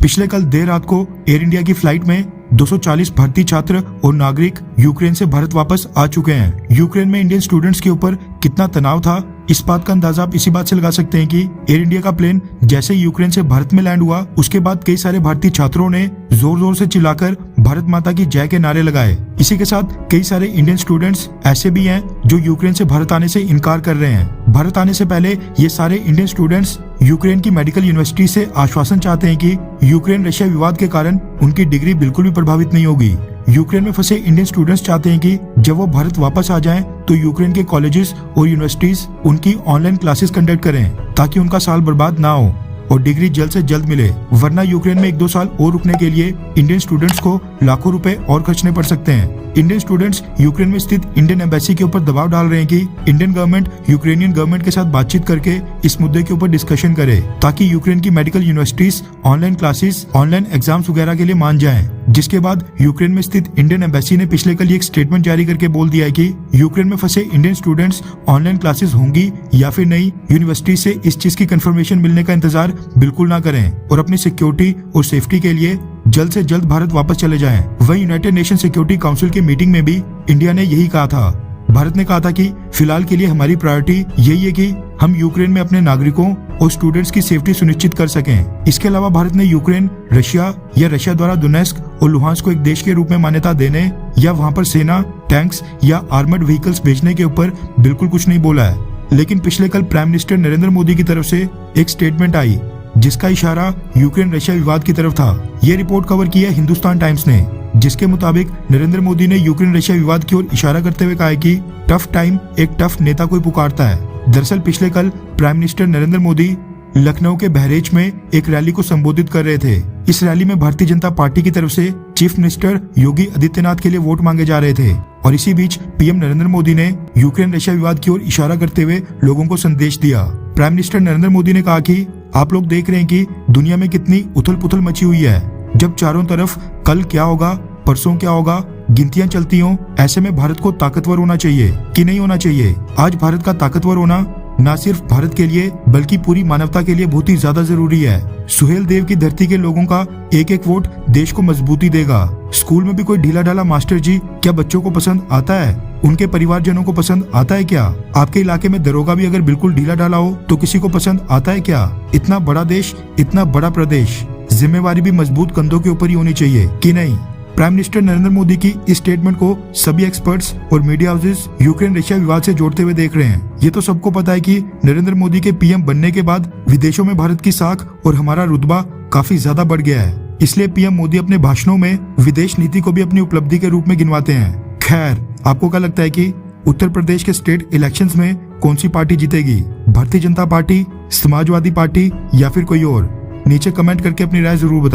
पिछले कल देर रात को एयर इंडिया की फ्लाइट में 240 भारतीय छात्र और नागरिक यूक्रेन से भारत वापस आ चुके हैं। यूक्रेन में इंडियन स्टूडेंट्स के ऊपर कितना तनाव था, इस बात का अंदाजा आप इसी बात से लगा सकते हैं कि एयर इंडिया का प्लेन जैसे यूक्रेन से भारत में लैंड हुआ, उसके बाद कई सारे भारतीय छात्रों ने जोर जोर से चिल्लाकर भारत माता की जय के नारे लगाए। इसी के साथ कई सारे इंडियन स्टूडेंट्स ऐसे भी हैं जो यूक्रेन से भारत आने से इनकार कर रहे हैं। भारत आने से पहले ये सारे इंडियन स्टूडेंट्स यूक्रेन की मेडिकल यूनिवर्सिटी से आश्वासन चाहते हैं कि यूक्रेन रशिया विवाद के कारण उनकी डिग्री बिल्कुल भी प्रभावित नहीं होगी। यूक्रेन में फंसे इंडियन स्टूडेंट्स चाहते हैं कि जब वो भारत वापस आ जाएं तो यूक्रेन के कॉलेजेस और यूनिवर्सिटीज उनकी ऑनलाइन क्लासेस कंडक्ट करें ताकि उनका साल बर्बाद ना हो और डिग्री जल्द से जल्द मिले, वरना यूक्रेन में 1-2 साल और रुकने के लिए इंडियन स्टूडेंट्स को लाखों रुपए और खर्चने पड़ सकते हैं। इंडियन स्टूडेंट्स यूक्रेन में स्थित इंडियन एम्बेसी के ऊपर दबाव डाल रहे हैं कि इंडियन गवर्नमेंट यूक्रेनियन गवर्नमेंट के साथ बातचीत करके इस मुद्दे के ऊपर डिस्कशन करे ताकि यूक्रेन की medical universities online classes, online exams वगैरह के लिए मान जाएं। जिसके बाद यूक्रेन में स्थित इंडियन एम्बेसी ने पिछले कल एक स्टेटमेंट जारी करके बोल दिया है कि यूक्रेन में फंसे इंडियन स्टूडेंट्स ऑनलाइन क्लासेस होंगी या फिर नहीं, यूनिवर्सिटी से इस चीज की कंफर्मेशन मिलने का इंतजार बिल्कुल ना करें और अपनी सिक्योरिटी और सेफ्टी के लिए जल्द से जल्द भारत वापस चले जाएं। वहीं यूनाइटेड नेशन सिक्योरिटी काउंसिल की मीटिंग में भी इंडिया ने यही कहा था। भारत ने कहा था कि फिलहाल के लिए हमारी प्रायोरिटी यही है कि हम यूक्रेन में अपने नागरिकों और स्टूडेंट्स की सेफ्टी सुनिश्चित कर सकें। इसके अलावा भारत ने यूक्रेन, रशिया या रशिया द्वारा दोनेस्क और लुहांस्क को एक देश के रूप में मान्यता देने या वहां पर सेना, टैंक्स या आर्मर्ड व्हीकल्स भेजने के ऊपर बिल्कुल कुछ नहीं बोला है। लेकिन पिछले कल प्राइम मिनिस्टर नरेंद्र मोदी की तरफ से एक स्टेटमेंट आई जिसका इशारा यूक्रेन रशिया विवाद की तरफ था। ये रिपोर्ट कवर की है हिंदुस्तान टाइम्स ने, जिसके मुताबिक नरेंद्र मोदी ने यूक्रेन रशिया विवाद की ओर इशारा करते हुए कहा है कि टफ टाइम एक टफ नेता को पुकारता है। दरअसल पिछले कल प्राइम मिनिस्टर नरेंद्र मोदी लखनऊ के बहरेच में एक रैली को संबोधित कर रहे थे। इस रैली में भारतीय जनता पार्टी की तरफ से चीफ मिनिस्टर योगी आदित्यनाथ के लिए वोट मांगे जा रहे थे और इसी बीच पीएम नरेंद्र मोदी ने यूक्रेन रशिया विवाद की ओर इशारा करते हुए लोगों को संदेश दिया। प्राइम मिनिस्टर नरेंद्र मोदी ने कहा कि आप लोग देख रहे हैं कि दुनिया में कितनी उथल पुथल मची हुई है। जब चारों तरफ कल क्या होगा, परसों क्या होगा, गिनतियां चलती हों, ऐसे में भारत को ताकतवर होना चाहिए कि नहीं होना चाहिए। आज भारत का ताकतवर होना न सिर्फ भारत के लिए बल्कि पूरी मानवता के लिए बहुत ही ज्यादा जरूरी है। सुहेल देव की धरती के लोगों का एक एक वोट देश को मजबूती देगा। स्कूल में भी कोई ढीला ढाला मास्टर जी क्या बच्चों को पसंद आता है? उनके परिवारजनों को पसंद आता है क्या? आपके इलाके में दरोगा भी अगर बिल्कुल ढीला ढाला हो तो किसी को पसंद आता है क्या? इतना बड़ा देश, इतना बड़ा प्रदेश, जिम्मेवारी भी मजबूत कंधों के ऊपर ही होनी चाहिए कि नहीं? प्राइम मिनिस्टर नरेंद्र मोदी की इस स्टेटमेंट को सभी एक्सपर्ट्स और मीडिया हाउसेस यूक्रेन रशिया विवाद से जोड़ते हुए देख रहे हैं। ये तो सबको पता है कि नरेंद्र मोदी के पीएम बनने के बाद विदेशों में भारत की साख और हमारा रुतबा काफी ज्यादा बढ़ गया है। इसलिए पीएम मोदी अपने भाषणों में विदेश नीति को भी अपनी उपलब्धि के रूप में गिनवाते हैं। खैर, आपको क्या लगता है कि उत्तर प्रदेश के स्टेट इलेक्शंस में कौन सी पार्टी जीतेगी? भारतीय जनता पार्टी, समाजवादी पार्टी या फिर कोई और? नीचे कमेंट करके अपनी राय जरूर बताएं।